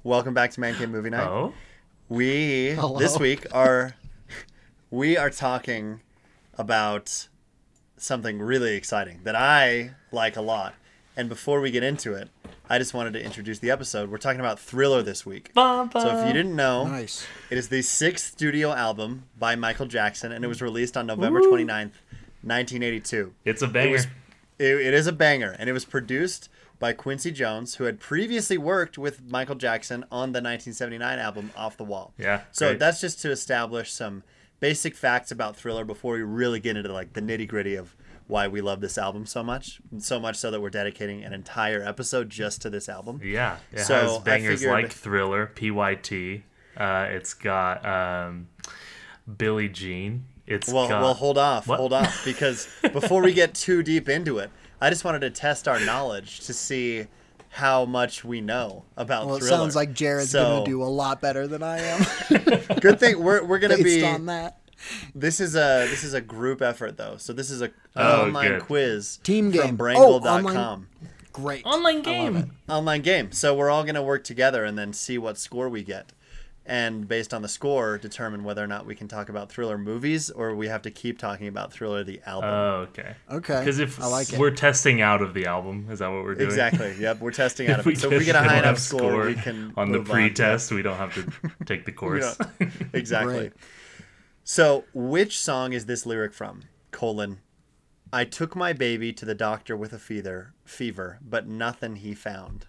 Welcome back to Man Cave Movie Night. Oh, This week we are talking about something really exciting that I like a lot. And before we get into it, I just wanted to introduce the episode. We're talking about Thriller this week. So if you didn't know, Nice. it is the 6th studio album by Michael Jackson, and it was released on November 29th, 1982. it's a banger. It is a banger, and it was produced by Quincy Jones, who had previously worked with Michael Jackson on the 1979 album Off the Wall. Yeah, So great. that's just to establish some basic facts about Thriller before we really get into like the nitty-gritty of why we love this album so much so that we're dedicating an entire episode just to this album. Yeah, it So, has I bangers figured- like Thriller, PYT. It's got Billie Jean. It's got... Well, hold off, What? because before we get too deep into it, I just wanted to test our knowledge to see how much we know about Well, it Thriller. sounds like Jared's So, going to do a lot better than I am Good thing we're going to based be. on that. This is a group effort though, so this is an Oh, online good. quiz Team game. from Brangle.com. online. Great. Online I love game. it. Online game. So we're all going to work together and then see what score we get. And based on the score, determine whether or not we can talk about Thriller movies or we have to keep talking about Thriller the album. Oh, okay. Okay. Because if I like it. we're testing out of the album, is that what we're doing? Exactly. Yep, we're testing out If of it. So if we get a an high enough enough score, we can on the move pre-test. We don't have to take the We course. don't- Exactly. Great. So, which song is this lyric from? I took my baby to the doctor with a fever, but nothing he found.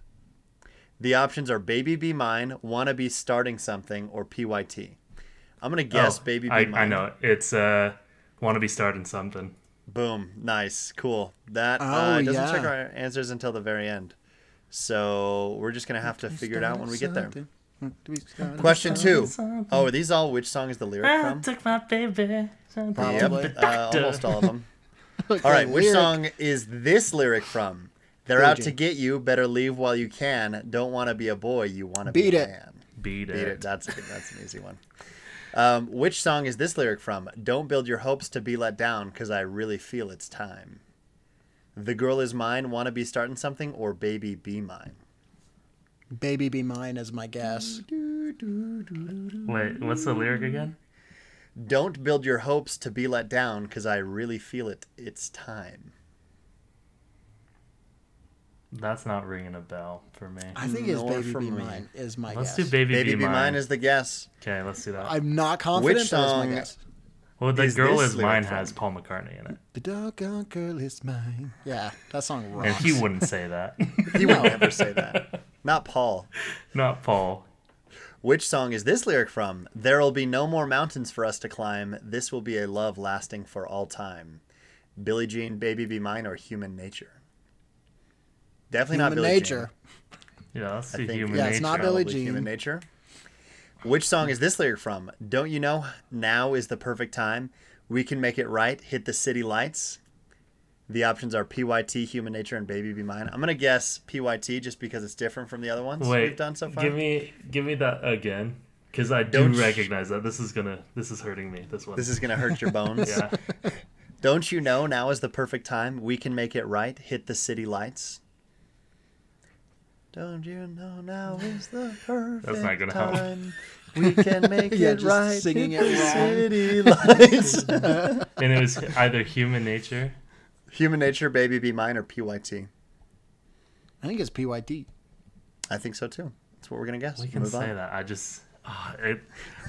The options are Baby Be Mine, Wanna Be Starting Something, or PYT. I'm going to guess Baby Be Mine. I know. It's Want to Be Starting Something. Boom. Nice. Cool. That Oh, doesn't yeah. check our answers until the very end. So, we're just going to have to figure it out when we get there. Question 2. Oh, are these all which song is the lyric I from? took my baby. Probably. Almost all of them. Okay, All right, which lyric. song is this lyric from? They're Billie out to Jean. get you, better leave while you can. Don't want to be a boy, you want to Beat be a it. man. Beat Beat it. it. That's an easy one. Which song is this lyric from? Don't build your hopes to be let down, because I really feel it's time. The girl is mine, want to be starting something, or baby be mine? Baby Be Mine is my guess. Wait, what's the lyric again? Don't build your hopes to be let down, because I really feel it's time. That's not ringing a bell for me. I think it's Nor Baby for Be me. Mine is my Let's guess. do Baby, Baby Be Mine. is the guess. Okay, let's do that. I'm not confident, Which but it's song my guess. Well, The is Girl this Is lyric Mine from? has Paul McCartney in it. The doggone girl is mine. Yeah, that song And rocks. he wouldn't say that. He would never say that. Not Paul. Not Paul. Which song is this lyric from? There'll be no more mountains for us to climb. This will be a love lasting for all time. Billie Jean, Baby Be Mine, or Human Nature? Definitely not Human Billie Nature. Yeah, let's I do think Human Yeah, Nature. it's not Jean. Billie Probably Jean. Human Nature. Which song is this lyric from? Don't you know now is the perfect time? We can make it right. Hit the city lights. The options are PYT, Human Nature, and Baby Be Mine. I'm gonna guess PYT just because it's different from the other ones Wait, we've done so far. give me that again, because I do Don't recognize that. This is hurting me. This one. This is gonna hurt your bones. yeah. Don't you know now is the perfect time? We can make it right. Hit the city lights. Don't you know now is the perfect That's not gonna help. time? We can make Yeah, it just right. singing hit it the wrong. city lights. And it was either Human Nature. Human Nature, Baby Be Mine, or PYT. I think it's PYT. I think so too. That's what we're gonna guess. We can Move say on. that. I just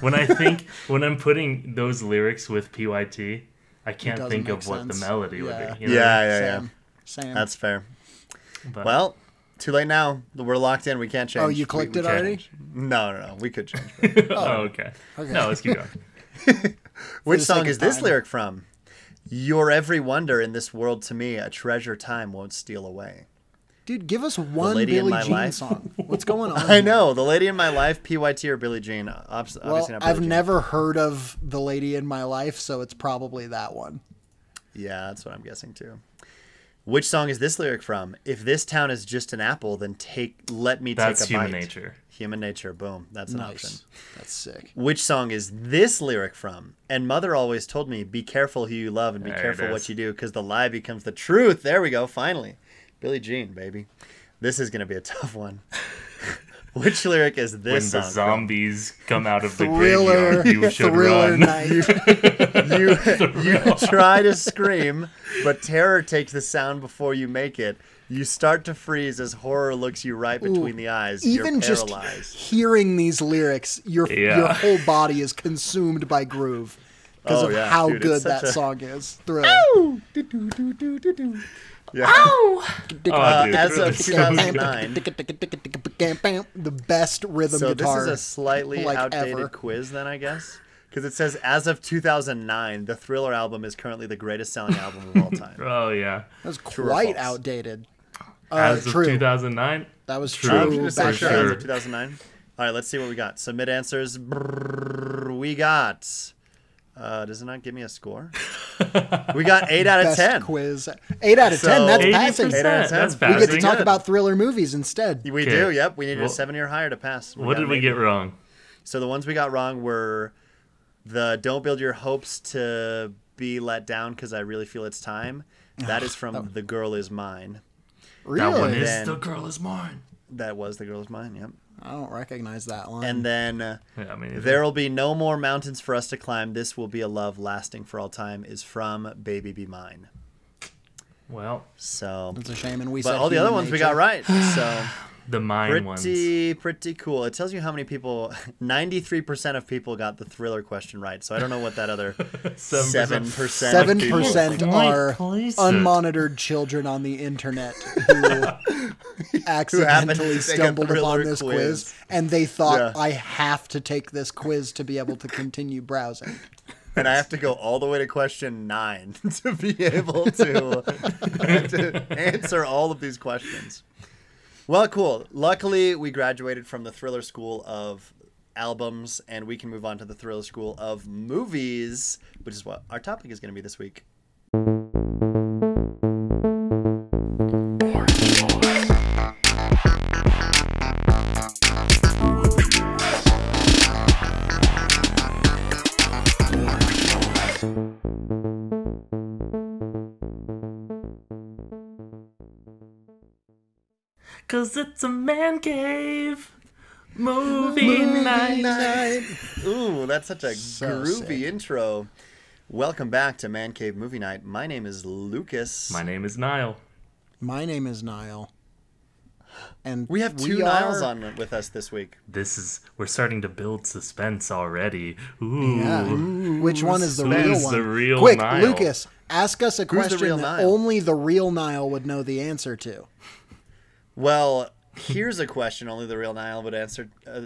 when I'm putting those lyrics with PYT, I can't doesn't think make of what the sense. melody Yeah. would be. You know? Yeah. Same. That's fair. But Well, too late now. We're locked in. We can't change. Oh, you clicked We it can't already? change. No. We could change. oh, okay. Okay. No, let's keep going. Which the song sake is of this time. lyric from? You're every wonder in this world to me, a treasure time won't steal away. Dude, give us one Lady in Billie My Jean Life? song. What's going on? I know. The Lady in My Life, PYT, or Billie Jean? Obviously Well, not Billie I've Jean. never heard of The Lady in My Life, so it's probably that one. Yeah, that's what I'm guessing too. Which song is this lyric from? If this town is just an apple, then let me That's take a Human bite. Nature. Human Nature, boom. That's an option. Nice. That's sick. Which song is this lyric from? And mother always told me, be careful who you love and be There it careful is. what you do, because the lie becomes the truth. There we go, finally. Billie Jean, baby. This is going to be a tough one. Which lyric is When this the song zombies come out of the Thriller, graveyard, you should Thriller run. Night. You try to scream, but terror takes the sound before you make it. You start to freeze as horror looks you right between the eyes. Even You're just paralyzed. hearing these lyrics, your whole body is consumed by groove because Oh, of yeah, how dude, it's good such that a- song is. Thriller. Yeah. Oh, dude, as Thriller of is so 2009. The best rhythm So guitar. this is a slightly like outdated ever. quiz then, I guess. Because it says, as of 2009, the Thriller album is currently the greatest selling album of all time. Oh yeah. That's True or quite false? outdated. As of True. 2009. That was True. I'm true just back sure then. as of 2009. All right, let's see what we got. Submit answers. Brrr, we got... does it not give me a score? We got 8 out of Best 10. quiz. 8 out of 10. That's 80%. passing. 8 out of 10. That's We get to passing. talk Good. about thriller movies instead. We Okay. do, yep. We needed Well, a 7 or higher to pass. What got did an we 8. get wrong? So the ones we got wrong were the don't build your hopes to be let down because I really feel it's time. That is from The Girl Is Mine. Really? That one is Then- The Girl Is Mine. That was The Girl Is Mine, yep. I don't recognize that line. And then Yeah, I mean, There'll Be No More Mountains for Us to Climb. This Will Be a Love Lasting for All Time is from Baby Be Mine. well, So, It's a shame, and we but said all the other human ones we nature. got right. So the mine ones. pretty cool. It tells you how many people. 93% of people got the Thriller question right. So I don't know what that other 7% 7% Quite are pleased. unmonitored children on the internet who accidentally to take a stumbled upon Thriller this quiz. quiz, and they thought, Yeah. I have to take this quiz to be able to continue browsing. And I have to go all the way to question 9 to be able to answer all of these questions. Well, cool. Luckily, we graduated from the Thriller School of albums, and we can move on to the Thriller School of movies, which is what our topic is going to be this week. Cause it's a man cave. Movie night. Ooh, that's such a So groovy sick. intro. Welcome back to Man Cave Movie Night. My name is Lucas. My name is Niall. My name is Niall. And We have two Niles on with us this week. We're starting to build suspense already. Ooh. Yeah. Which one is the Who's real one? the real Quick, Niall? Lucas, ask us a the question real that Niall? only the real Niall would know the answer to. Well, here's a question only the real Niall would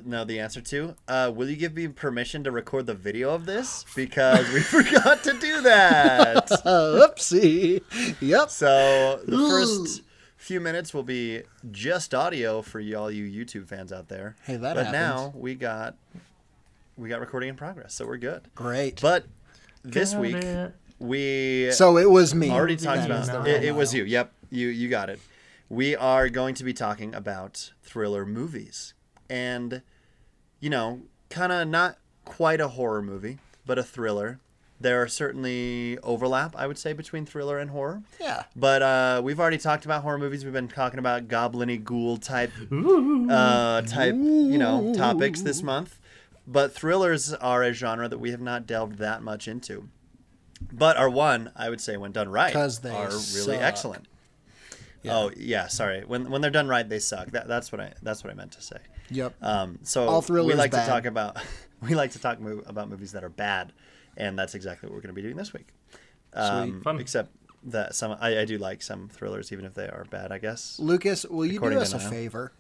know the answer to. Will you give me permission to record the video of this? Because we forgot to do that. Oopsie. Yep. So the first few minutes will be just audio for all you YouTube fans out there. Hey, that But happens. now we got recording in progress, so we're good. Great. But this Got week it. we So it was me. already talked That is about the real it was Niall. you. Yep, you got it. We are going to be talking about thriller movies, and kind of not quite a horror movie, but a thriller. There are certainly overlap, I would say, between thriller and horror. Yeah. But we've already talked about horror movies. We've been talking about goblin-y ghoul type topics this month. But thrillers are a genre that we have not delved that much into. But are one, I would say, when done right, 'Cause they are really suck. excellent. Yeah. Oh yeah, sorry. When they're done right, they suck. That's what I meant to say. Yep. So All thrillers we like bad. to talk about about movies that are bad, and that's exactly what we're going to be doing this week. Sweet. Fun. Except that I do like some thrillers, even if they are bad. I guess. Lucas, will you According do to us a Niall. favor?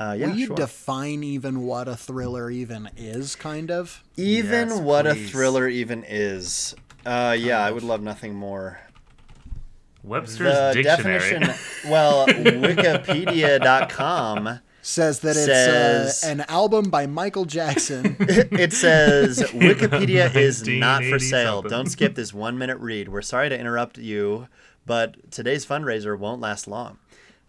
Yeah, Will you sure. define even what a thriller even is, kind of? Even Yes, what please. a thriller even is. Yeah, I would love nothing more. Webster's The Dictionary. definition, well, Wikipedia.com, Says that Says- it's an album by Michael Jackson. it says Wikipedia is not for 1980 sale. something. Don't skip this 1 minute read. We're sorry to interrupt you, but today's fundraiser won't last long.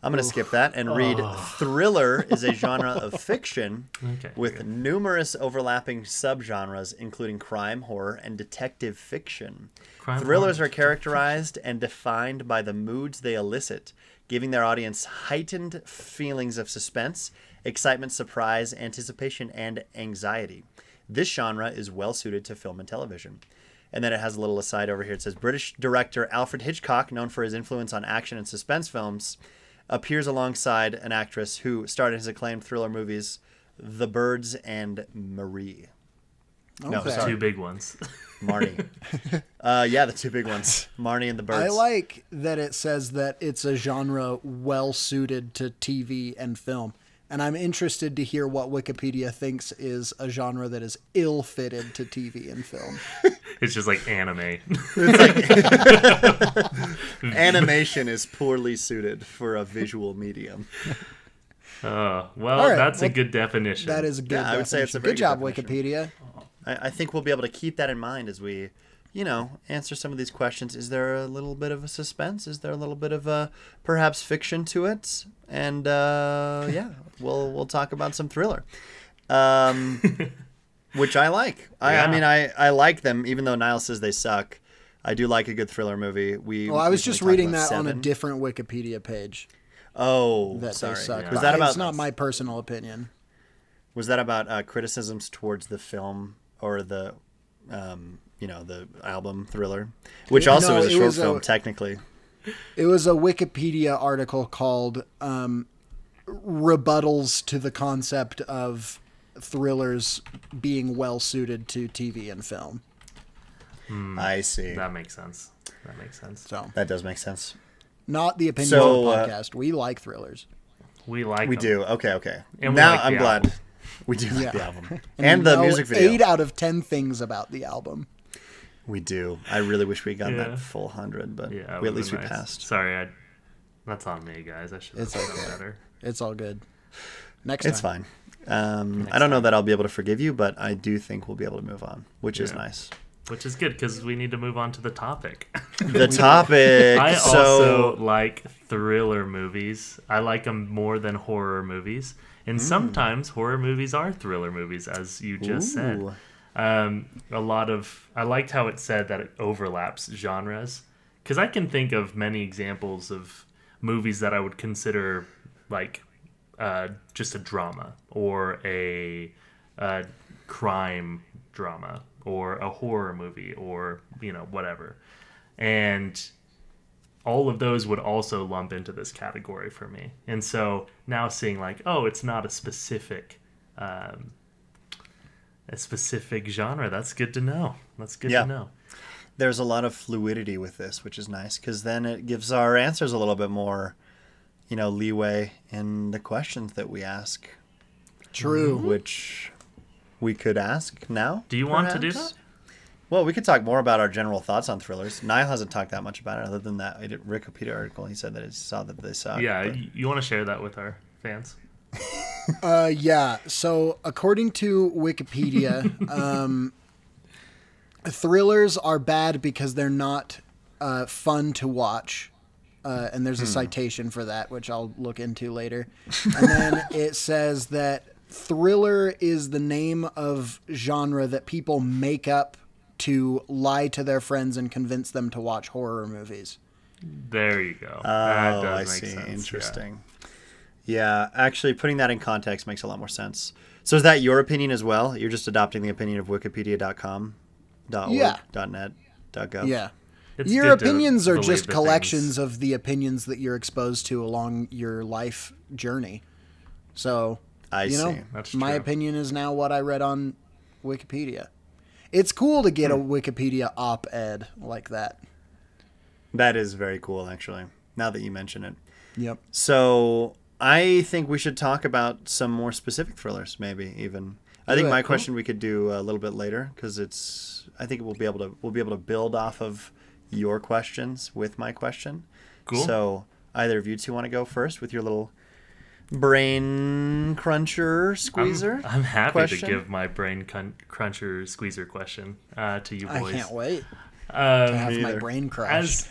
I'm going to skip that and read Thriller is a genre of fiction Okay, with good. numerous overlapping subgenres, including crime, horror, and detective fiction. Crime, Thrillers horror, are characterized and defined by the moods they elicit, giving their audience heightened feelings of suspense excitement, surprise, anticipation, and anxiety. This genre is well suited to film and television. And then it has a little aside over here. It says British director Alfred Hitchcock, known for his influence on action and suspense films, appears alongside an actress who starred in his acclaimed thriller movies The Birds and Marie. Okay. No, sorry. Two big ones. Marnie. Yeah, the two big ones. Marnie and the Birds. I like that it says that it's a genre well suited to TV and film. And I'm interested to hear what Wikipedia thinks is a genre that is ill-fitted to TV and film. It's just like anime. Animation is poorly suited for a visual medium. Well, right, that's a good definition. That is a good Yeah, I would say it's a definition. very Good good job, definition. Wikipedia. I think we'll be able to keep that in mind as we, answer some of these questions. Is there a little bit of a suspense? Is there a little bit of a perhaps fiction to it? And we'll talk about some thriller, which I like. I mean, I like them, even though Niall says they suck. I do like a good thriller movie. Well, I was just reading that on a different Wikipedia page. Oh, That sorry. they suck. Yeah. Was But that about? It's not my personal opinion. Was that about criticisms towards the film or the, the album Thriller, which also No, is a it short was film technically. It was a Wikipedia article called "Rebuttals to the Concept of Thrillers Being Well Suited to TV and Film." I see. That makes sense. So, That does make sense. not the opinions So, of the podcast. We like thrillers. We like We them. do. Okay. And we Now like the I'm glad album. we do like Yeah. the album we and the know music video. 8 out of 10 things about the album. We do. I really wish we had gotten Yeah. that full 100, but Yeah, we at least would've we been nice. passed. Sorry, that's on me, guys. I should have It's done okay. better. It's all good. Next It's time. fine. I don't know that I'll be able to forgive you, but I do think we'll be able to move on, which is Yeah. nice. Which is good because we need to move on to the topic. The topic. I so also like thriller movies. I like them more than horror movies. And sometimes horror movies are thriller movies, as you just said. Ooh. I liked how it said that it overlaps genres. Because I can think of many examples of movies that I would consider like just a drama or a crime drama or a horror movie or whatever, and all of those would also lump into this category for me. And so now seeing like, oh, it's not a specific genre, that's good to know. To know. There's a lot of fluidity with this, which is nice because then it gives our answers a little bit more, leeway in the questions that we ask, True. which we could ask now. Do you want to do perhaps? that? Well, we could talk more about our general thoughts on thrillers. Niall hasn't talked that much about it, other than that Wikipedia article. He said that he saw that they suck. Yeah, but- you want to share that with our fans? Yeah. So, according to Wikipedia, thrillers are bad because they're not fun to watch. And there's a citation for that, which I'll look into later. And then it says that thriller is the name of genre that people make up to lie to their friends and convince them to watch horror movies. There you go. Oh, That does I make see. sense, yeah. Interesting. Yeah, actually, putting that in context makes a lot more sense. So is that your opinion as well? You're just adopting the opinion of Wikipedia.com, .org, Yeah. .net, .gov? Yeah. It's Your good to opinions are believe just the collections things- of the opinions that you're exposed to along your life journey. So, I see. That's my true. opinion is now what I read on Wikipedia. It's cool to get a Wikipedia op-ed like that. That is very cool, actually, now that you mention it. Yep. So I think we should talk about some more specific thrillers, maybe even. I think it, my cool. question we could do a little bit later because I think we'll be able to build off of your questions with my question. Cool. So either of you two want to go first with your little brain cruncher squeezer? I'm happy question? to give my brain cruncher squeezer question to you I boys. can't wait to have me my either. brain crash.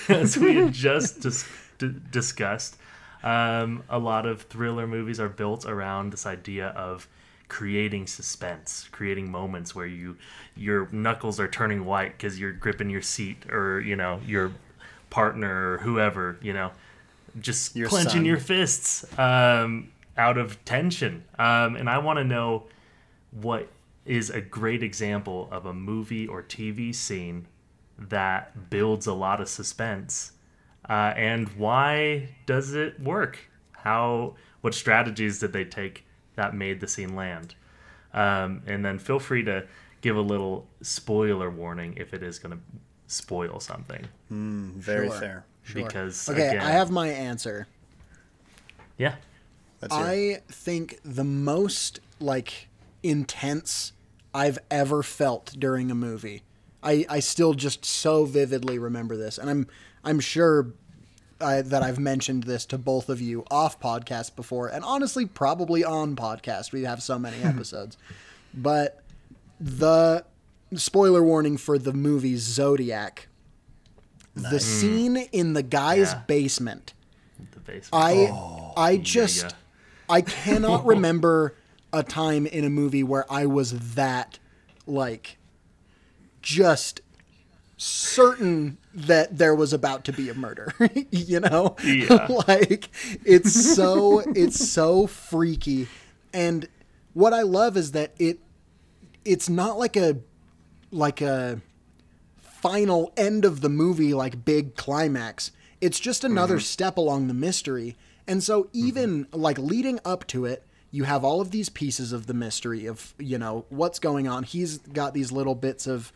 As we had just discussed, a lot of thriller movies are built around this idea of creating suspense, creating moments where your knuckles are turning white because you're gripping your seat, or your partner or whoever, just Your clenching son. your fists. out of tension. And I want to know what is a great example of a movie or TV scene that builds a lot of suspense, and why does it work? What strategies did they take that made the scene land? And then feel free to give a little spoiler warning if it is going to spoil something. Very fair. Sure. Because okay, again, I have my answer. Yeah. I think the most intense I've ever felt during a movie. I still just so vividly remember this, and I'm sure that I've mentioned this to both of you off podcast before, and honestly, probably on podcast. We have so many episodes, but the spoiler warning for the movie Zodiac, the scene in the guy's basement. The basement. I cannot remember a time in a movie where I was that just certain that there was about to be a murder, Yeah. it's so freaky. And what I love is that it's not like a final end of the movie, big climax. It's just another step along the mystery. And so even leading up to it, you have all of these pieces of the mystery of, what's going on. He's got these little bits of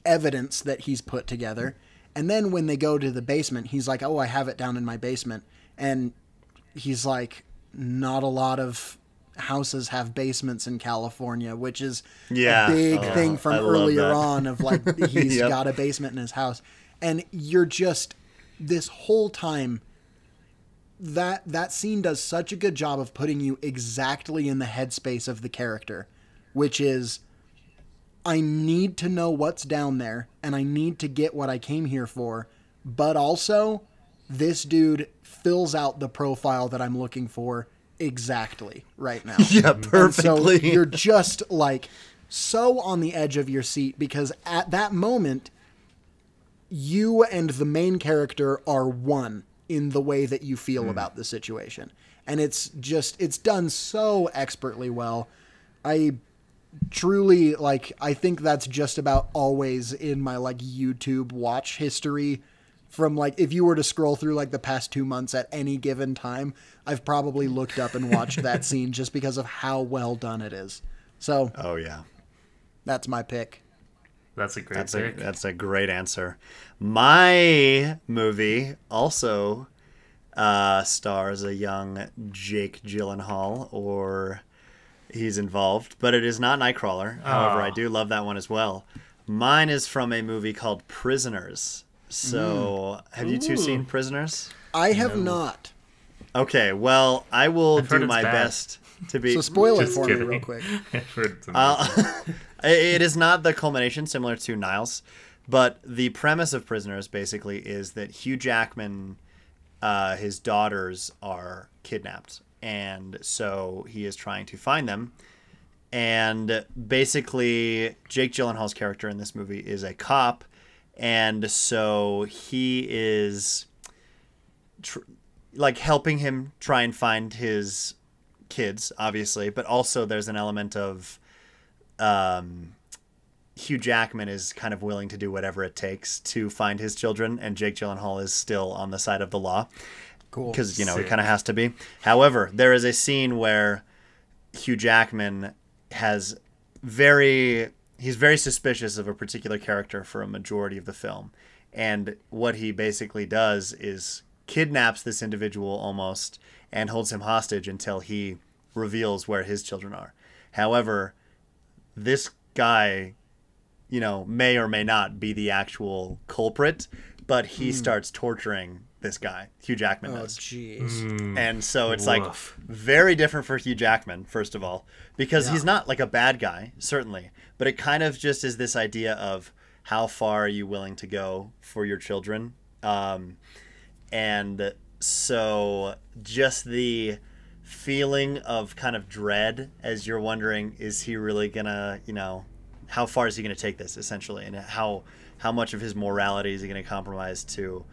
evidence that he's put together. And then when they go to the basement, he's like, oh, I have it down in my basement. And he's like, not a lot of houses have basements in California, which is a big thing from earlier on of he's got a basement in his house. And you're just, this whole time, that scene does such a good job of putting you exactly in the headspace of the character, which is, I need to know what's down there, and I need to get what I came here for, but also, this dude fills out the profile that I'm looking for exactly right now. Yeah, perfectly. And so you're just so on the edge of your seat, because at that moment, you and the main character are one in the way that you feel about the situation. And it's done so expertly well. I truly, I think that's just about always in my, YouTube watch history from, if you were to scroll through, the past 2 months at any given time, I've probably looked up and watched that scene just because of how well done it is. So. Oh, yeah. That's my pick. That's a great pick. That's a great answer. My movie also stars a young Jake Gyllenhaal, or he's involved, but it is not Nightcrawler. However, I do love that one as well. Mine is from a movie called Prisoners. So, have you two seen Prisoners? I have not. Okay, well, I will do my best to be... So spoil it Just for kidding. me real quick. It is not the culmination, similar to Niles, but the premise of Prisoners basically is that Hugh Jackman, his daughters are kidnapped, and so he is trying to find them. And basically, Jake Gyllenhaal's character in this movie is a cop, and so he is helping him try and find his kids, obviously, but also there's an element of Hugh Jackman is kind of willing to do whatever it takes to find his children, and Jake Gyllenhaal is still on the side of the law. Cool. Because, he kind of has to be. However, there is a scene where Hugh Jackman he's very suspicious of a particular character for a majority of the film. And what he basically does is kidnaps this individual almost and holds him hostage until he reveals where his children are. However, this guy, may or may not be the actual culprit, but he starts torturing this guy. Hugh Jackman does. Oh, jeez. And so it's Woof. very different for Hugh Jackman, first of all, because he's not a bad guy, certainly, but it kind of just is this idea of how far are you willing to go for your children. And so just the feeling of kind of dread as you're wondering, is he really gonna, how far is he gonna take this, essentially, and how much of his morality is he gonna compromise to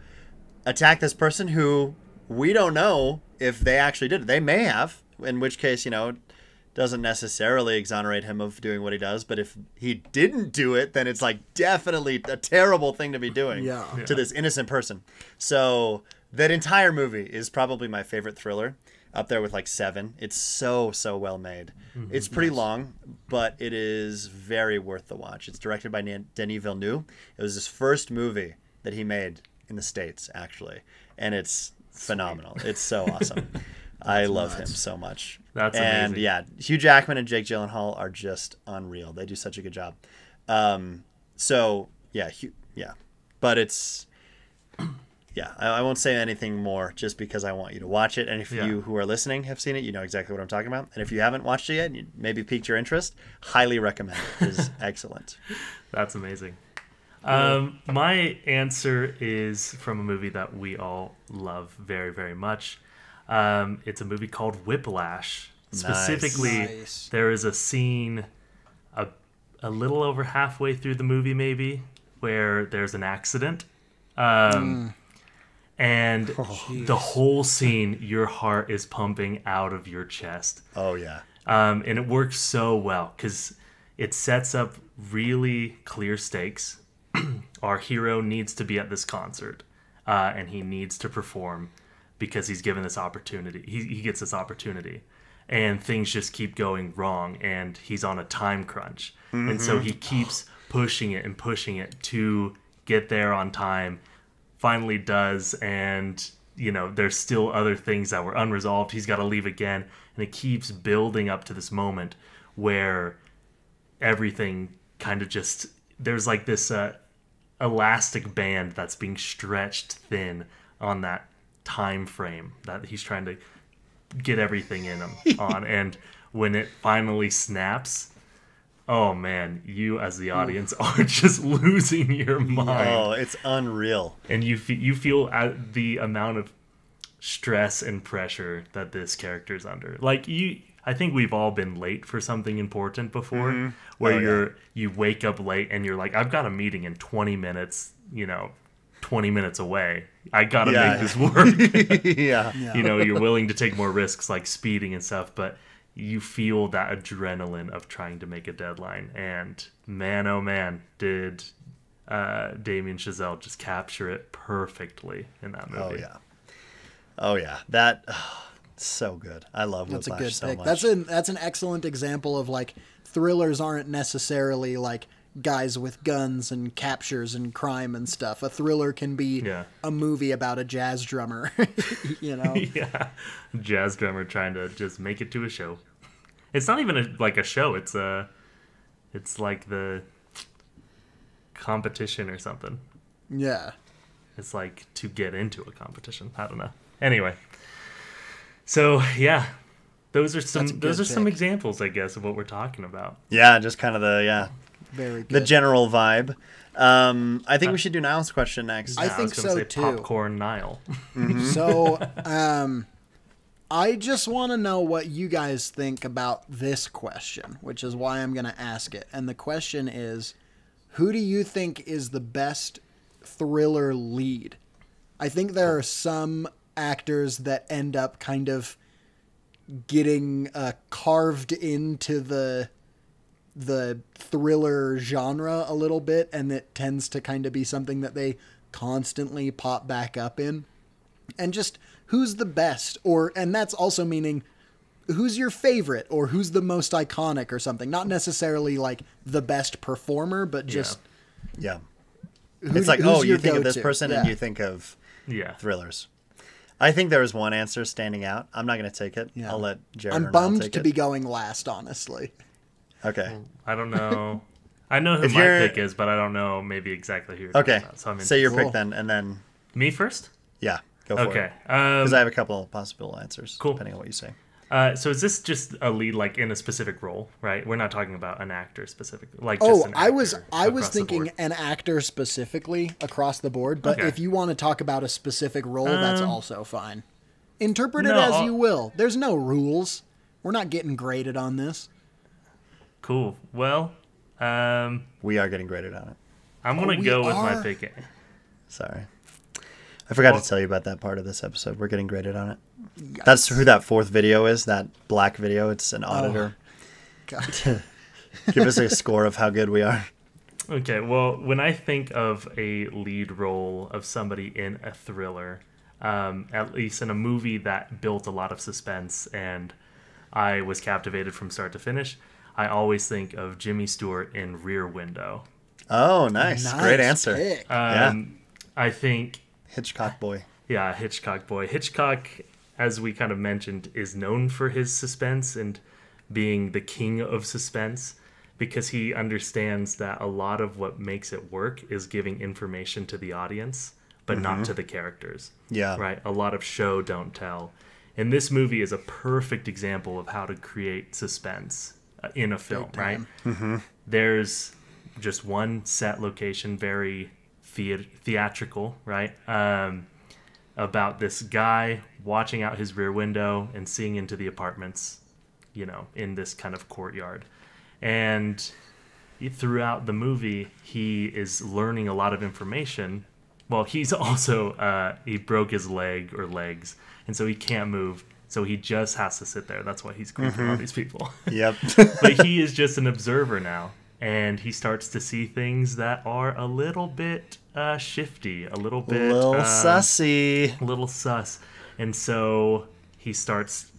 attack this person who we don't know if they actually did it. They may have, in which case, doesn't necessarily exonerate him of doing what he does. But if he didn't do it, then it's like definitely a terrible thing to be doing to this innocent person. So that entire movie is probably my favorite thriller, up there with like Seven. It's so well made. It's pretty long, but it is very worth the watch. It's directed by Denis Villeneuve. It was his first movie that he made in the States, actually, and it's phenomenal. It's so awesome. I love him so much. That's amazing. And yeah, Hugh Jackman and Jake Gyllenhaal are just unreal. They do such a good job. So yeah, but it's. Yeah, I won't say anything more just because I want you to watch it. And if you who are listening have seen it, you know exactly what I'm talking about. And if you haven't watched it yet and you maybe piqued your interest, highly recommend it. It is excellent. That's amazing. My answer is from a movie that we all love very, very much. It's a movie called Whiplash. Specifically, there is a scene a little over halfway through the movie maybe where there's an accident. And the whole scene, your heart is pumping out of your chest. Oh, yeah. And it works so well because it sets up really clear stakes. Our hero needs to be at this concert, and he needs to perform because he's given this opportunity. He gets this opportunity, and things just keep going wrong, and he's on a time crunch. And so he keeps pushing it to get there on time. Finally does, and there's still other things that were unresolved. He's got to leave again, and it keeps building up to this moment where everything kind of just there's like this elastic band that's being stretched thin on that time frame that he's trying to get everything in him on, and when it finally snaps, oh man, you as the audience are just losing your mind. Oh, it's unreal. And you feel the amount of stress and pressure that this character is under. Like I think we've all been late for something important before, where you wake up late and you're like, I've got a meeting in 20 minutes, 20 minutes away. I gotta make this work. You're willing to take more risks like speeding and stuff, but you feel that adrenaline of trying to make a deadline. And man, oh man, did Damien Chazelle just capture it perfectly in that movie. Oh yeah. That so good. I love Whiplash. That's a good so pick. Much. That's an excellent example of like thrillers aren't necessarily like guys with guns and captures and crime and stuff. A thriller can be a movie about a jazz drummer, Yeah, jazz drummer trying to just make it to a show. It's not even like a show. It's like the competition or something. Yeah. It's like to get into a competition. I don't know. Anyway, so yeah, those are some examples, I guess, of what we're talking about. Yeah, just kind of very good. The general vibe. I think we should do Niall's question next. I think so too. Popcorn Niall. So, I just want to know what you guys think about this question, which is why I'm going to ask it. And the question is, who do you think is the best thriller lead? I think there are some actors that end up kind of getting carved into the thriller genre a little bit, and it tends to kind of be something that they constantly pop back up in. And just who's the best, and that's also meaning who's your favorite or who's the most iconic or something. Not necessarily like the best performer, but just it's like, oh, you think of this person and you think of thrillers. I think there is one answer standing out. I'm not going to take it. I'll let Jared. I'm bummed to be going last, honestly. Okay. I don't know. I know who my pick is, but I don't know maybe exactly who you're talking about. So say your pick then, and then... Me first? Yeah, go for it. Okay. Because I have a couple of possible answers, depending on what you say. So is this just a lead like in a specific role, right? We're not talking about an actor specifically. Like I was thinking an actor specifically across the board, but if you want to talk about a specific role, that's also fine. Interpret it as you will. There's no rules. We're not getting graded on this. Cool. Well, we are getting graded on it. I'm going to go with my pick. Sorry. I forgot to tell you about that part of this episode. We're getting graded on it. That's who that fourth video is, that black video. It's an auditor. God. Give us a score of how good we are. Okay, well, when I think of a lead role of somebody in a thriller, at least in a movie that built a lot of suspense and I was captivated from start to finish, I always think of Jimmy Stewart in Rear Window. Oh, nice. Great answer. Pick. I think, Hitchcock boy. yeah, Hitchcock boy. Hitchcock, as we kind of mentioned, is known for his suspense and being the king of suspense because he understands that a lot of what makes it work is giving information to the audience, but not to the characters. Yeah. Right? A lot of show, don't tell. And this movie is a perfect example of how to create suspense in a film, right? There's just one set location, very theatrical, right? About this guy watching out his rear window and seeing into the apartments, you know, in this kind of courtyard. And throughout the movie, he is learning a lot of information. Well, he's also, he broke his leg or legs, and so he can't move. So he just has to sit there. That's why he's creeping all these people. Yep. But he is just an observer now. And he starts to see things that are a little bit shifty, a little bit... sussy. A little sus. And so he starts,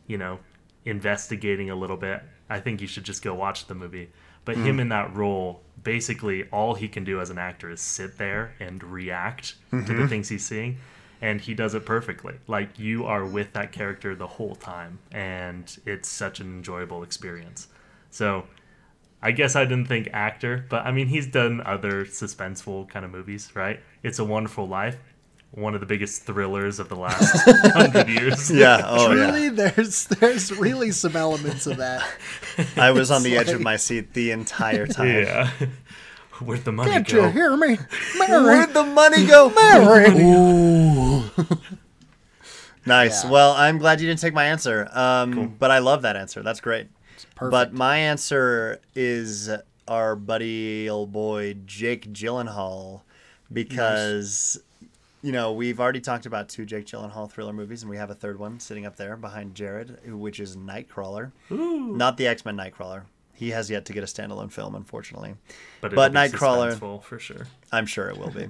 you know, investigating a little bit. I think you should just go watch the movie. But him in that role, basically all he can do as an actor is sit there and react to the things he's seeing. And he does it perfectly. Like, you are with that character the whole time. And it's such an enjoyable experience. So... I guess I didn't think actor, but I mean, he's done other suspenseful kind of movies, right? It's a Wonderful Life, one of the biggest thrillers of the last 100 years. Yeah, oh Truly, yeah. there's really some elements of that. I was on the It's edge of like- my seat the entire time. Yeah. Where'd the money Can't go? you hear me? Mary, Where'd the money go? Mary. Nice. Yeah. Well, I'm glad you didn't take my answer. But I love that answer. That's great. Perfect. But my answer is our buddy old boy Jake Gyllenhaal, because you know we've already talked about 2 Jake Gyllenhaal thriller movies, and we have a third one sitting up there behind Jared, which is Nightcrawler. Ooh. Not the X-Men Nightcrawler. He has yet to get a standalone film, unfortunately. But Nightcrawler, suspenseful for sure. I'm sure it will be.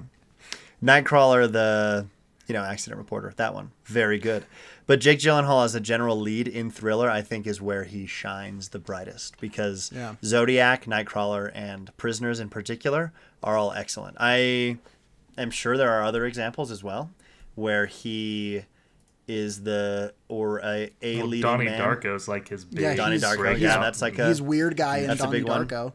Nightcrawler, the accident reporter, that one, very good. But Jake Gyllenhaal as a general lead in thriller, I think, is where he shines the brightest, because Zodiac, Nightcrawler, and Prisoners in particular are all excellent. I am sure there are other examples as well where he is a leading Donnie man. Darko's like his big Yeah, Donnie Darko, breakout. yeah, that's like He's weird guy in that's a Donnie big one. Darko.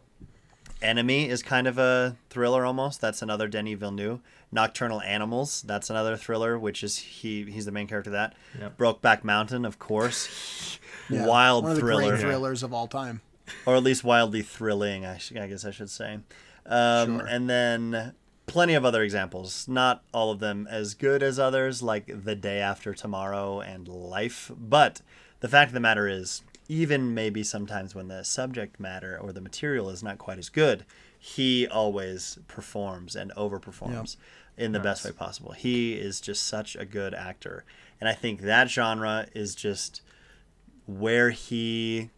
Enemy is kind of a thriller almost. That's another Denis Villeneuve. Nocturnal Animals, that's another thriller, which is he's the main character of that. Yep. Brokeback Mountain, of course. Yeah, Wild one of the thriller. great thrillers of all time. Or at least wildly thrilling, I guess I should say. Sure. And then plenty of other examples. Not all of them as good as others, like The Day After Tomorrow and Life. But the fact of the matter is, even maybe sometimes when the subject matter or the material is not quite as good, he always performs and overperforms in the best way possible. He is just such a good actor. And I think that genre is just where he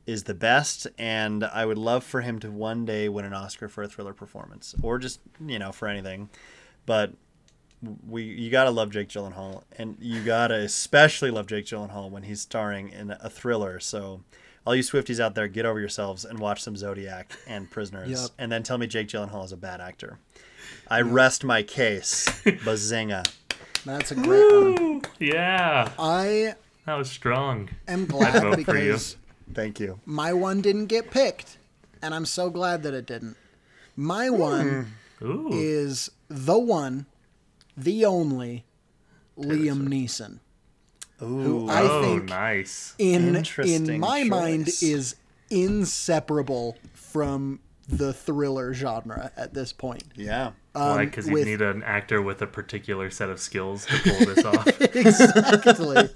is the best, and I would love for him to one day win an Oscar for a thriller performance, or just, for anything. But you gotta love Jake Gyllenhaal, and you gotta especially love Jake Gyllenhaal when he's starring in a thriller. So all you Swifties out there, get over yourselves and watch some Zodiac and Prisoners, and then tell me Jake Gyllenhaal is a bad actor. I rest my case. Bazinga. That's a great one. Yeah. I That was strong. am I'd glad vote for you. because Thank you. my one didn't get picked, and I'm so glad that it didn't. My one Ooh. is the one, the only, Liam Neeson, who I Oh, think nice. in Interesting my mind choice. is inseparable from the thriller genre at this point. Yeah. Why? Because you with- need an actor with a particular set of skills to pull this off. Exactly.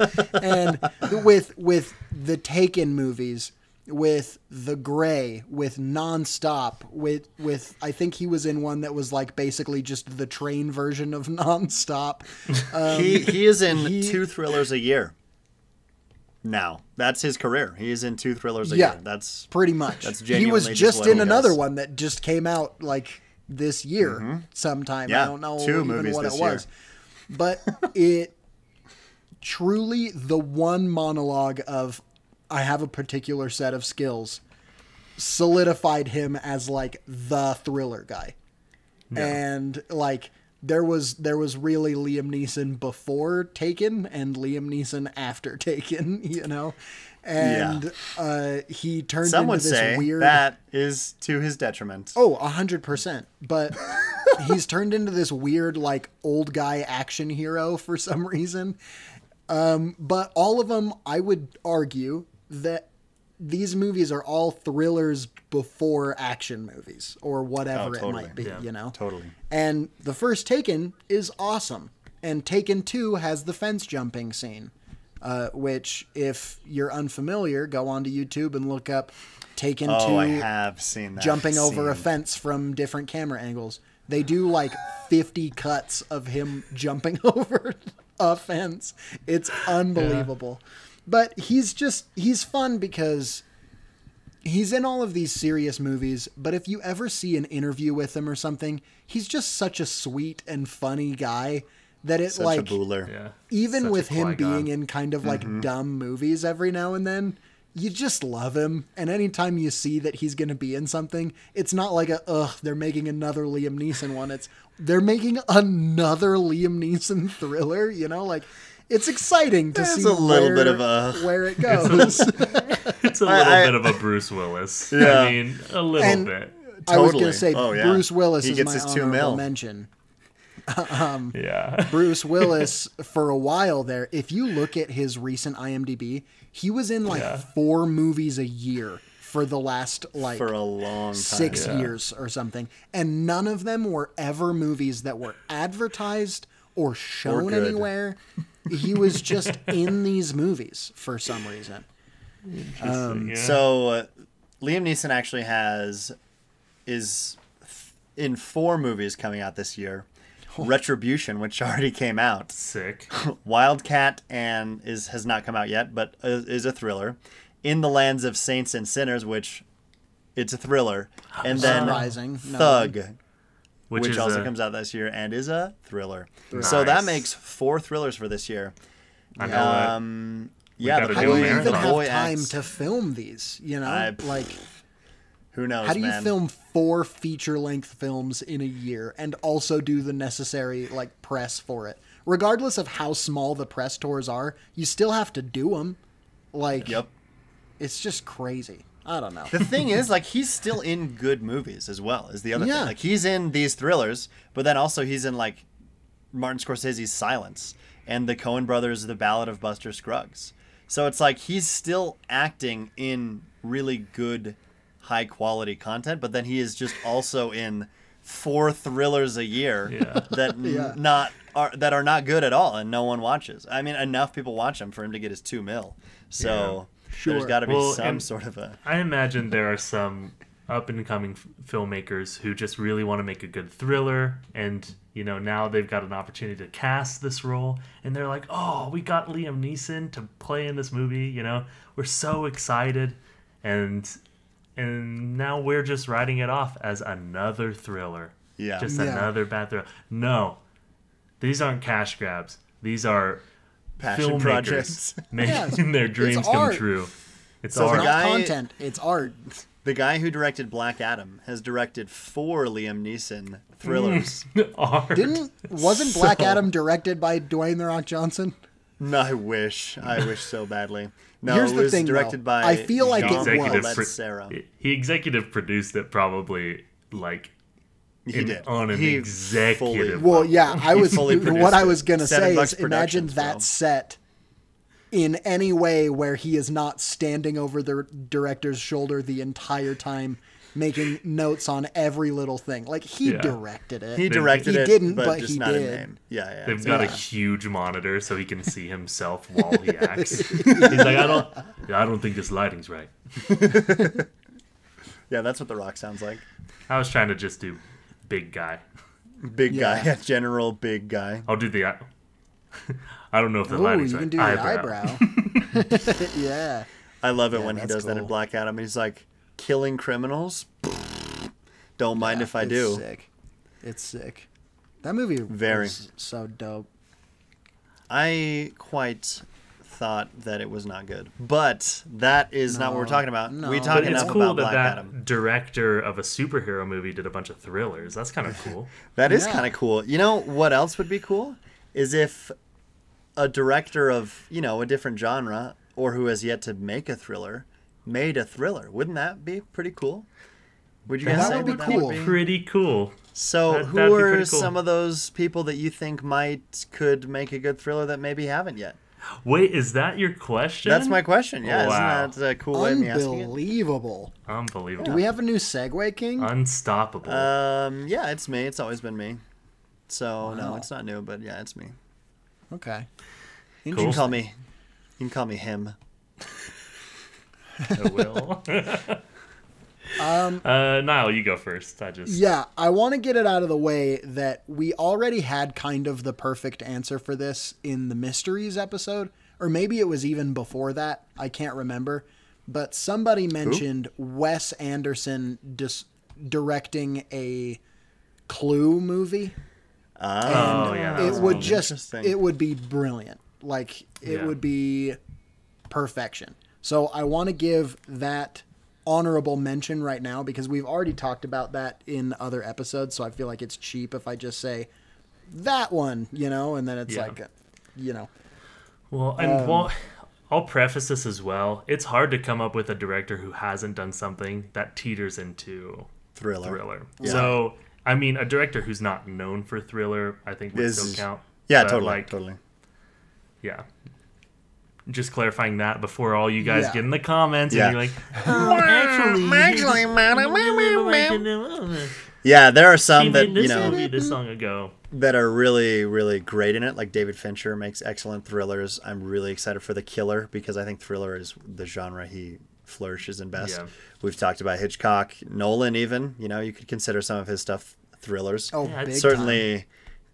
And with the Taken movies, with The Gray, with Nonstop, with I think he was in one that was like basically just the train version of Nonstop. He is in 2 thrillers a year. Now that's his career. He is in 2 thrillers a year. That's pretty much. That's he genuinely was just what in he another does. one that just came out like this year sometime. Yeah, I don't know 2 even movies what it this year. was, but it truly the one monologue of I have a particular set of skills solidified him as like the thriller guy. And like there was really Liam Neeson before Taken and Liam Neeson after Taken, you know. And he turned Some into would this say weird that is to his detriment. Oh, 100%. But he's turned into this weird, like, old guy action hero for some reason. But all of them, I would argue that these movies are all thrillers before action movies or whatever totally. it might be, you know? Totally. And the first Taken is awesome. And Taken 2 has the fence jumping scene, which, if you're unfamiliar, go onto YouTube and look up Taken 2 Oh, I have seen that. jumping over a scene. fence from different camera angles. They do like 50 cuts of him jumping over a fence. It's unbelievable. But he's fun because he's in all of these serious movies, but if you ever see an interview with him or something, he's just such a sweet and funny guy that it Such like a booler. Yeah. even Such with a him Qui-Gon. being in kind of like dumb movies every now and then, you just love him. And anytime you see that he's going to be in something, it's not like they're making another Liam Neeson one. It's they're making another Liam Neeson thriller, you know, like it's exciting to There's see a little where, bit of a- where it goes. It's a little bit of a Bruce Willis. Yeah. I mean, a little And- bit. I was Totally. going to say Oh, yeah. Bruce Willis He is gets my his 2 honorable mil. mention. Yeah. Bruce Willis, for a while there, if you look at his recent IMDb, he was in like 4 movies a year for the last like For a long time. 6 years or something. And none of them were ever movies that were advertised or shown good. anywhere. He was just in these movies for some reason. Yeah. So Liam Neeson actually is in 4 movies coming out this year. Retribution, which already came out. Sick. Wildcat has not come out yet, but is a thriller. In the Lands of Saints and Sinners, which it's a thriller, and then Surprising. No. Thug, Which which is also a- comes out this year and is a thriller. Nice. So that makes 4 thrillers for this year. I know that. Yeah, gotta the How do do a you boy, even the marathon. have boy time X. to film these? You know, I- like Who knows? how do you man? film 4 feature-length films in a year and also do the necessary like press for it? Regardless of how small the press tours are, you still have to do them. Like, Yep. it's just crazy. I don't know. The thing is, like, he's still in good movies as well. Is the other Yeah. thing? Like, he's in these thrillers, but then also he's in like Martin Scorsese's Silence and the Coen Brothers' The Ballad of Buster Scruggs. So it's like he's still acting in really good, high quality content, but then he is just also in 4 thrillers a year that that are not good at all, and no one watches. I mean, enough people watch him for him to get his 2 mil. So Sure. there's got to be Well, some and- sort of a. I imagine there are some up and coming filmmakers who just really want to make a good thriller, and now they've got an opportunity to cast this role, and they're like, "Oh, we got Liam Neeson to play in this movie." We're so excited, and now we're just writing it off as another thriller. Yeah. Just Yeah. another bad thriller. No, these aren't cash grabs. These are Passion filmmakers projects. making their dreams come art. true. It's So art. the Not guy- content, it's art. The guy who directed Black Adam has directed 4 Liam Neeson thrillers. Art. Wasn't Black Adam directed by Dwayne The Rock Johnson? No, I wish so badly. No, Here's it the was thing, directed though. by I feel like Jean it was. Paulette pro- Serra. He executive produced it probably like He did. on an He executive. fully- Well, yeah, I was. fully produced What I it. was gonna say $7 is, imagine productions, that bro. set in any way where he is not standing over the director's shoulder the entire time, making notes on every little thing. Like he Yeah. directed it. He directed He it, didn't, but, but just he not in did. name. Yeah. They've got a Yeah. huge monitor so he can see himself while he acts. He's like, I don't think this lighting's right. Yeah, that's what The Rock sounds like. I was trying to just do big guy. Big guy, Yeah. general big guy. I'll do the. I don't know if the Ooh, lighting's you right. can do the eyebrow. Yeah. I love it Yeah, when he that's does that in cool. Black Adam. He's like, killing criminals? Don't mind Yeah, if I it's do. Sick. It's sick. That movie Very. was so dope. I quite thought that it was not good. But that is not what we're No, talking about. no. We But talk But it's enough cool about that Black that Adam. director of a superhero movie did a bunch of thrillers. That's kind of cool. That is Yeah. kind of cool. You know what else would be cool? Is if a director of, a different genre or who has yet to make a thriller made a thriller. Wouldn't that be pretty cool? Would you guys That say would be that cool. would be? Pretty cool. So That'd who be are pretty cool. some of those people that you think could make a good thriller that maybe haven't yet? Wait, is that your question? That's my question. Yeah, Wow. isn't that a cool way of me asking it? Unbelievable. Unbelievable. Do we have a new segue, King? Unstoppable. Yeah, it's me. It's always been me. So no, Wow. it's not new, but yeah, it's me. Okay. You Cool. can call me. You can call me him. I will. Niall, you go first. Yeah, I want to get it out of the way that we already had kind of the perfect answer for this in the mysteries episode, or maybe it was even before that. I can't remember. But somebody mentioned Wes Anderson directing a Clue movie. Oh, yeah. that It was would cool. just, Interesting. it would be brilliant. Like, it Yeah. would be perfection. So I want to give that honorable mention right now because we've already talked about that in other episodes. So I feel like it's cheap if I just say that one, and then it's Yeah. like, Well, and I'll preface this as well. It's hard to come up with a director who hasn't done something that teeters into thriller. Yeah. So, I mean, a director who's not known for thriller, I think would still count. Yeah, But, totally, totally. Yeah. Just clarifying that before all you guys Yeah. get in the comments Yeah. and you're like, actually, Yeah, there are some he that made this movie this long ago. that are really, really great in it. Like David Fincher makes excellent thrillers. I'm really excited for The Killer because I think thriller is the genre he flourishes in best. Yeah. We've talked about Hitchcock, Nolan even. You could consider some of his stuff thrillers. oh, Yeah, big Certainly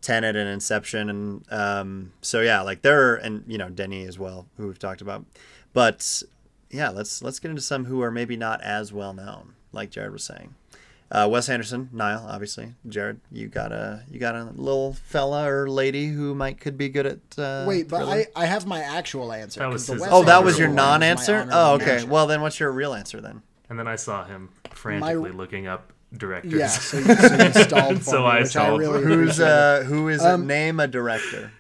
Tenet and Inception. And so, yeah, like there are, and, Denis as well, who we've talked about. But, yeah, let's get into some who are maybe not as well known, like Jared was saying. Wes Anderson, Niall, obviously. Jared, you got a little fella or lady who could be good at. time. Wait, but thriller? I have my actual answer. That 'cause was the his- Wes Oh, that was Anderson your one is my non-answer. honorable Oh, okay. mention. Well, then what's your real answer then? And then I saw him frantically looking up directors. Yeah, so you stalled for So me, I which stalled I for really Who's appreciate. who is it? Name a director.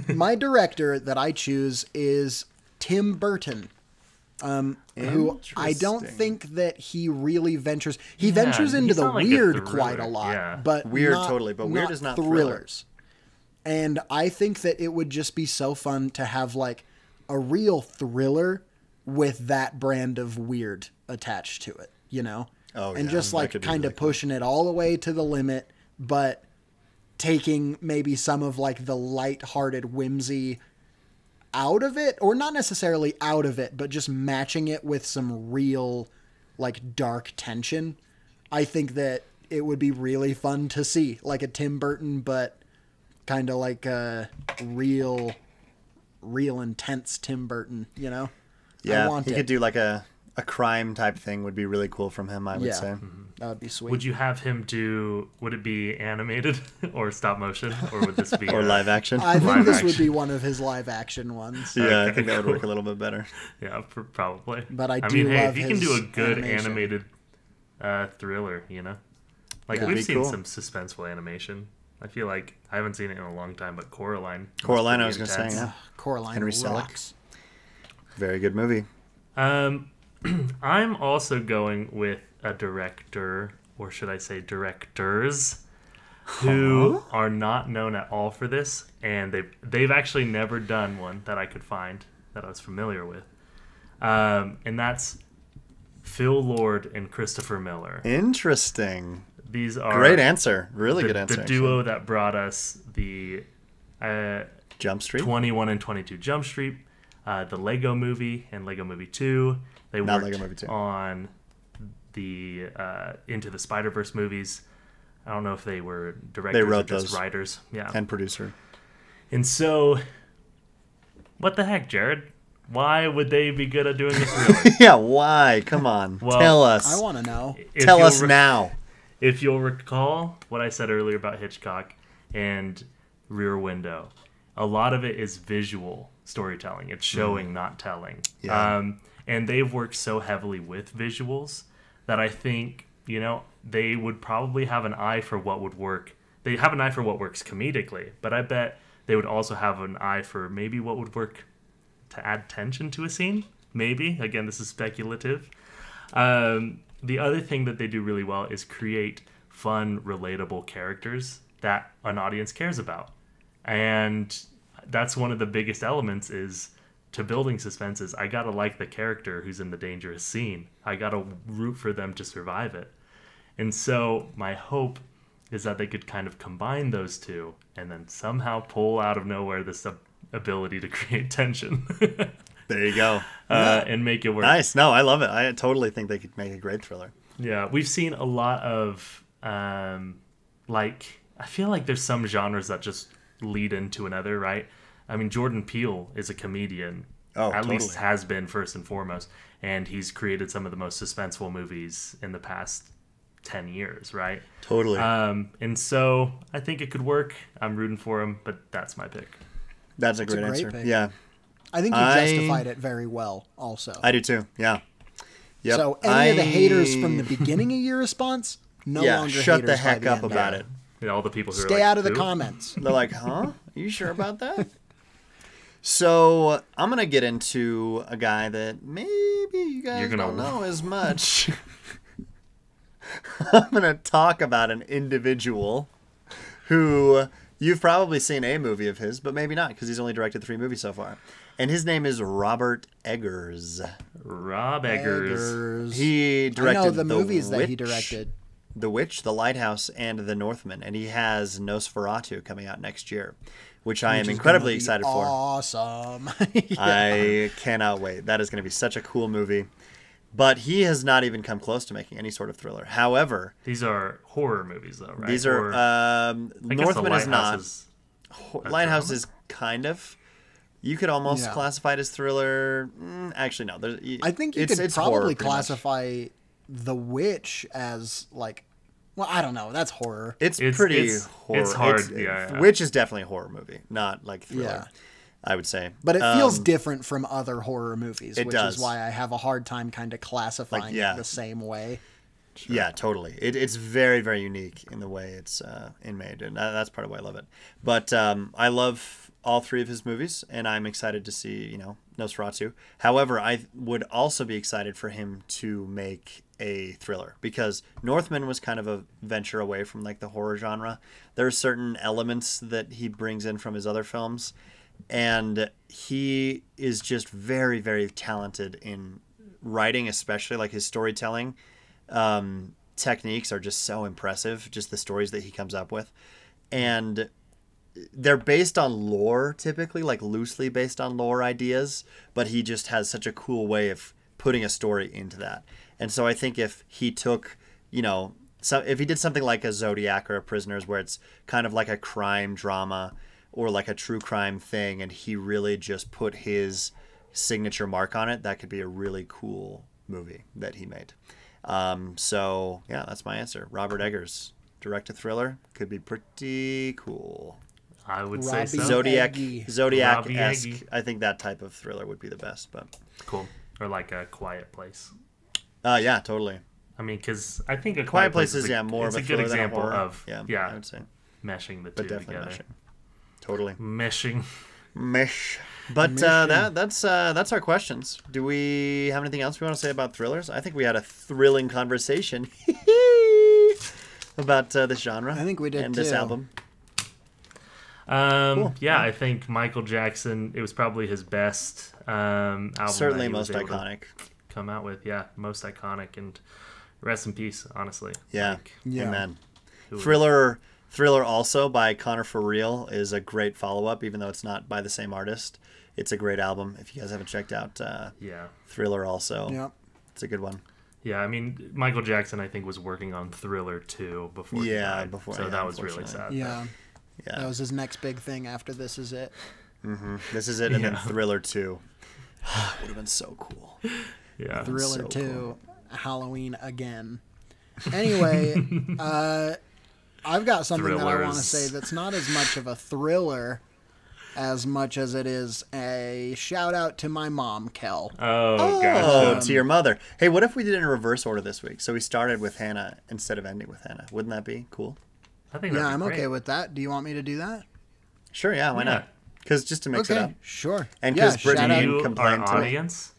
My director that I choose is Tim Burton. Who I don't Interesting. think that he really ventures. He Yeah, ventures into he's the not like a weird thriller, quite a lot, yeah. but Weird, not- totally, but weird is not thriller. thrillers. And I think that it would just be so fun to have like a real thriller with that brand of weird attached to it, Oh, and yeah, just that like could be kind really of cool. pushing it all the way to the limit, but taking maybe some of like the light-hearted whimsy out of it, or not necessarily out of it, but just matching it with some real like dark tension. I think that it would be really fun to see like a Tim Burton, but kind of like a real intense Tim Burton, I Yeah, want he it. could do like a crime type thing. Would be really cool from him. I would Yeah. say. That would be sweet. Would you have him do? Would it be animated or stop motion, or would this be Or live action. I think live this would action? be one of his live action ones. Yeah, I Okay, think that would cool. work a little bit better. Yeah, probably. But I mean, do hey, love if you can do a his good animation. animated thriller, like Yeah. we've Be seen cool. some suspenseful animation. I feel like I haven't seen it in a long time, but Coraline. Coraline, I was was pretty gonna say, intense. yeah, Coraline Henry Selick. rocks. very good movie. I'm also going with a director, or should I say directors, who are not known at all for this, and they've actually never done one that I could find that I was familiar with, and that's Phil Lord and Christopher Miller. Interesting. These are Great answer. Really good answer. The duo that brought us the Jump Street. 21 and 22 Jump Street, the Lego Movie and Lego Movie 2. They Not worked Lego Movie 2. on the Into the Spider-Verse movies. I don't know if they were directors wrote or just those. writers. Yeah. And producer. And so, what the heck, Jared? Why would they be good at doing this thriller? Yeah, why? Come on. Well, Tell us. I want to know. If Tell you'll us now. If you'll recall what I said earlier about Hitchcock and Rear Window, a lot of it is visual storytelling. It's showing, not telling. Yeah. And they've worked so heavily with visuals that I think, they would probably have an eye for what would work. They have an eye for what works comedically, but I bet they would also have an eye for maybe what would work to add tension to a scene. Maybe. Again, this is speculative. The other thing that they do really well is create fun, relatable characters that an audience cares about. And that's one of the biggest elements is to building suspense is I got to like the character who's in the dangerous scene. I got to root for them to survive it. And so my hope is that they could kind of combine those two and then somehow pull out of nowhere this ability to create tension. There you go. And make it work. Nice. No, I love it. I totally think they could make a great thriller. Yeah, we've seen a lot of, I feel like there's some genres that just lead into another, right? I mean, Jordan Peele is a comedian. At least has been first and foremost. And he's created some of the most suspenseful movies in the past 10 years, right? Totally. And so I think it could work. I'm rooting for him, but that's my pick. That's a great answer. pick. Yeah. I think you justified it very well also. I do too. Yeah. Yep. So any of the haters from the beginning of your response, no longer shut the haters by heck up end. about it. All the people who are Stay like, out of the "Who?" comments. They're like, huh? Are you sure about that? So I'm going to get into a guy that maybe you guys don't know as much. I'm going to talk about an individual who you've probably seen a movie of his, but maybe not because he's only directed 3 movies so far. And his name is Robert Eggers. Rob Eggers. He directed I know the movies that he directed. The Witch, The Lighthouse, and The Northman. And he has Nosferatu coming out next year, which I am incredibly excited for. Awesome. I cannot wait. That is going to be such a cool movie. But he has not even come close to making any sort of thriller. However, these are horror movies, though, right? These are Northman is not. Lighthouse is kind of. You could almost classify it as thriller. Actually, no. I think you could probably classify The Witch as like. Well, I don't know. That's horror. It's pretty horror. It's hard. Witch is definitely a horror movie, not like thriller. Yeah. I would say. But it feels different from other horror movies, which does. is why I have a hard time kind of classifying it the same way. Sure. Yeah, totally. It's very, very unique in the way it's made, and that's part of why I love it. But I love all 3 of his movies, and I'm excited to see, Nosferatu. However, I would also be excited for him to make a thriller, because Northman was kind of a venture away from like the horror genre. There are certain elements that he brings in from his other films, and he is just very, very talented in writing, especially like his storytelling techniques are just so impressive, just the stories that he comes up with. And they're based on lore, typically, like loosely based on lore ideas, but he just has such a cool way of putting a story into that. And so I think if he took, if he did something like a Zodiac or a Prisoners, where it's kind of like a crime drama or like a true crime thing, and he really just put his signature mark on it, that could be a really cool movie that he made. So yeah, that's my answer. Robert Eggers, direct a thriller, could be pretty cool. I would say so. Zodiac-esque. I think that type of thriller would be the best. But cool, or like A Quiet Place. Yeah, totally. I mean, because I think A Quiet Place is more of a good example than a horror. of I would say meshing the two together. Meshing. Totally meshing. Mesh. But that's our questions. Do we have anything else we want to say about thrillers? I think we had a thrilling conversation about this genre. I think we did and too. This album. Cool. Yeah, I think Michael Jackson. It was probably his best album. Certainly most iconic. come out with. Yeah, most iconic, and rest in peace, honestly. Yeah. Like, Yeah. Amen. who was- Thriller also by Connor For Real is a great follow-up, even though it's not by the same artist. It's a great album. If you guys haven't checked out Yeah. Thriller also, Yep. it's a good one. Yeah, I mean, Michael Jackson, I think, was working on Thriller 2 before he Yeah, died. before- so yeah, that was really unfortunately. sad. Yeah. Yeah. That was his next big thing after This Is It. This is it, and then Yeah. Thriller 2. Would have been so cool. Yeah. Thriller so 2, Halloween again. Anyway, I've got something that I want to Thrillers. say that's not as much of a thriller as much as it is a shout out to my mom, Kel. Oh, Oh, gotcha. to your mother. Hey, what if we did it in reverse order this week? So we started with Hannah instead of ending with Hannah. Wouldn't that be cool? I think Yeah, that'd I'm be okay great. with that. Do you want me to do that? Sure, yeah, why Yeah. not? Because just to mix it Okay, up. sure. And yeah, 'cause Brittany- shout out- You You, complained our to me. audience,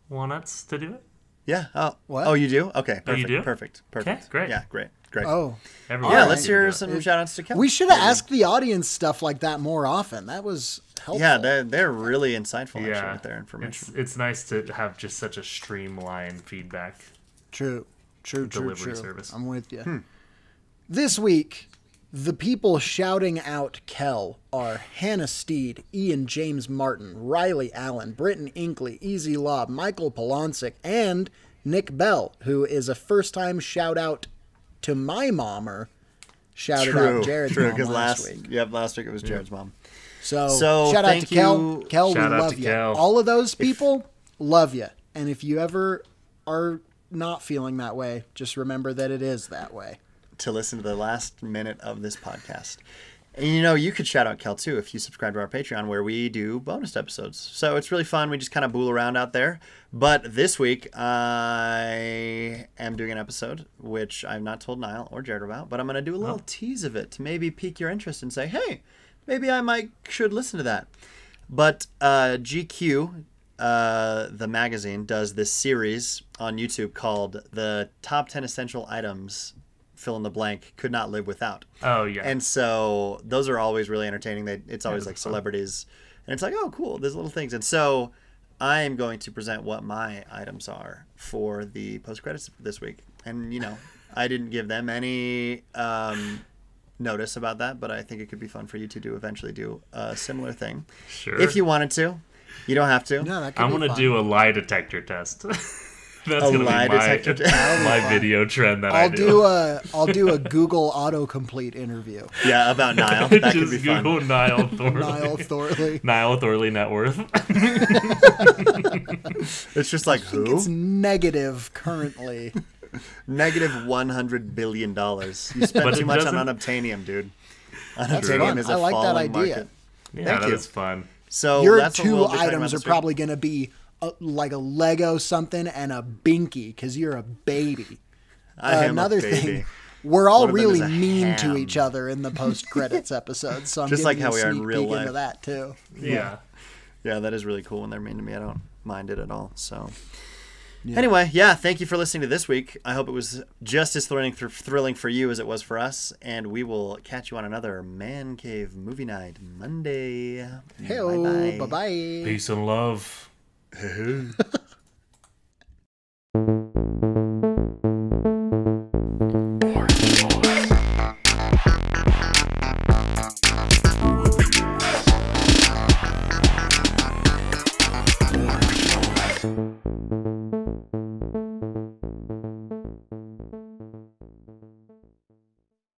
want us to do it? Yeah. Oh, What? Oh, you do? Okay, perfect. Oh, you do? Perfect. Perfect. great. Yeah, great. Great. Oh, Everyone yeah, Alright. let's can hear do it. some shout outs to Kel. we should have asked the audience stuff like that more often. That was helpful. Yeah, they're really insightful actually Yeah, with their information. it's nice to have just such a streamlined feedback. True. Delivery service. I'm with you. Hmm. This week, the people shouting out Kel are Hannah Steed, Ian James Martin, Riley Allen, Britton Inkley, Easy Lob, Michael Polonsic, and Nick Bell, who is a first-time shout-out to my mommer. Shouted out Jared's true. mom Because last week. last week it was Jared's mom. So, So, shout out thank to Kel. you- Kel, Shout we out love to you. Kel. All of those people love you. And if you ever are not feeling that way, just remember that it is that way. To listen to the last minute of this podcast. And you could shout out Kel too if you subscribe to our Patreon where we do bonus episodes. So it's really fun. We just kind of bool around out there. But this week I am doing an episode which I've not told Niall or Jared about, but I'm going to do a little tease of it to maybe pique your interest and say, hey, maybe I should listen to that. But GQ, the magazine, does this series on YouTube called The Top 10 Essential Items fill in the blank could not live without. Oh yeah. And so those are always really entertaining. It's always those like are fun. celebrities, and it's like, oh, cool. There's little things. And so I am going to present what my items are for the post credits this week. And I didn't give them any notice about that, but I think it could be fun for you to eventually do a similar thing Sure. if you wanted to. You don't have to. No, that could I'm be gonna fun. do a lie detector test. That's A gonna lie be my, detector test. my video trend that I I'll do. I'll do a Google autocomplete interview. Yeah, about Niall. That could Just be fun. Google Niall Thorley. Niall Thorley. Niall Thorley net worth. It's just like It's who? negative currently. Negative $100 billion. You spent But too it much on doesn't- unobtainium, dude. That's Unobtainium fun. is I a like that falling idea. market. Yeah, Thank that you. is fun. So Your that's what two we'll be talking about items are this week. probably going to be like a Lego something and a binky because you're a baby. I am Another a baby. thing, we're all One of them really is a mean to ham. each other in the post credits episode, so I'm Just giving like how you we a are in sneak real peek life. into that too. Yeah. Yeah, that is really cool when they're mean to me. I don't mind it at all. So Yeah. anyway, yeah, thank you for listening to this week. I hope it was just as thrilling for you as it was for us. And we will catch you on another Man Cave Movie Night Monday. Hey, bye bye. Peace and love. Bye-bye.